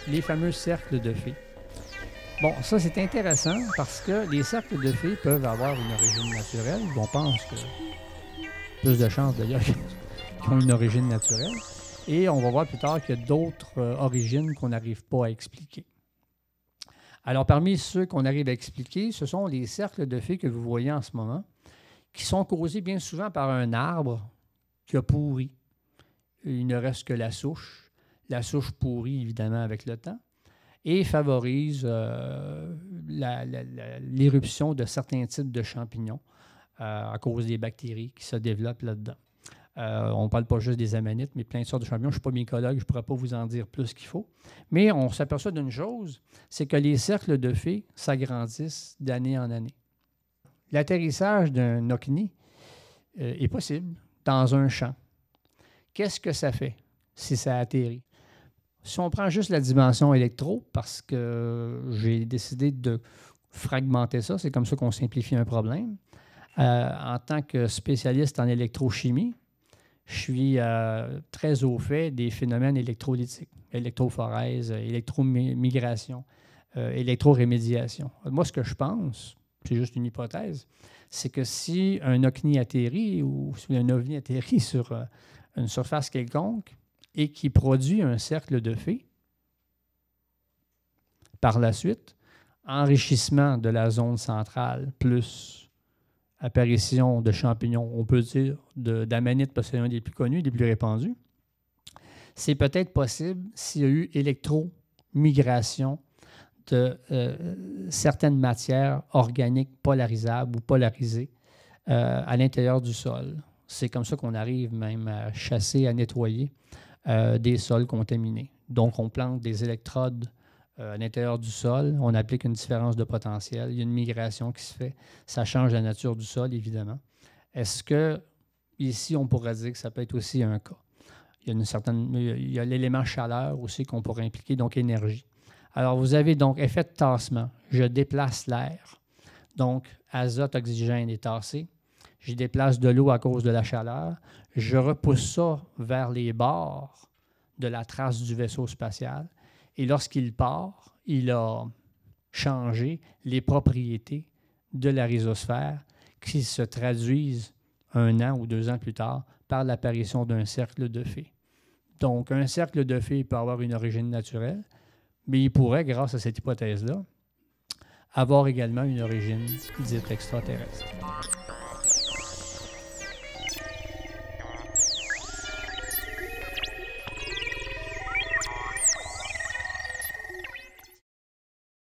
les fameux cercles de fées. Bon, ça c'est intéressant parce que les cercles de fées peuvent avoir une origine naturelle. On pense que plus de chances d'ailleurs qu'ils ont une origine naturelle. Et on va voir plus tard qu'il y a d'autres origines qu'on n'arrive pas à expliquer. Alors, parmi ceux qu'on arrive à expliquer, ce sont les cercles de fées que vous voyez en ce moment, qui sont causés bien souvent par un arbre qui a pourri. Il ne reste que la souche. La souche pourrit, évidemment, avec le temps, et favorise l'éruption de certains types de champignons à cause des bactéries qui se développent là-dedans. On ne parle pas juste des amanites, mais plein de sortes de champignons. Je ne suis pas mycologue, je ne pourrais pas vous en dire plus qu'il faut. Mais on s'aperçoit d'une chose, c'est que les cercles de fées s'agrandissent d'année en année. L'atterrissage d'un OCNI est possible dans un champ. Qu'est-ce que ça fait si ça atterrit? Si on prend juste la dimension électro, parce que j'ai décidé de fragmenter ça, c'est comme ça qu'on simplifie un problème. En tant que spécialiste en électrochimie, je suis très au fait des phénomènes électrolytiques, électrophorèse, électromigration, électrorémédiation. Moi, ce que je pense, c'est juste une hypothèse, c'est que si un OCNI atterrit ou si un OVNI atterrit sur une surface quelconque et qui produit un cercle de fées, par la suite, enrichissement de la zone centrale plus apparition de champignons, on peut dire d'amanites parce que c'est un des plus connus, des plus répandus, c'est peut-être possible s'il y a eu électromigration de certaines matières organiques polarisables ou polarisées à l'intérieur du sol. C'est comme ça qu'on arrive même à chasser, à nettoyer des sols contaminés. Donc, on plante des électrodes à l'intérieur du sol, on applique une différence de potentiel, il y a une migration qui se fait, ça change la nature du sol, évidemment. Est-ce que, ici, on pourrait dire que ça peut être aussi un cas? Il y a l'élément chaleur aussi qu'on pourrait impliquer, donc énergie. Alors, vous avez donc effet de tassement. Je déplace l'air. Donc, azote, oxygène est tassé. Je déplace de l'eau à cause de la chaleur. Je repousse ça vers les bords de la trace du vaisseau spatial. Et lorsqu'il part, il a changé les propriétés de la rhizosphère qui se traduisent 1 an ou 2 ans plus tard par l'apparition d'un cercle de fées. Donc, un cercle de fées peut avoir une origine naturelle, mais il pourrait, grâce à cette hypothèse-là, avoir également une origine dite extraterrestre.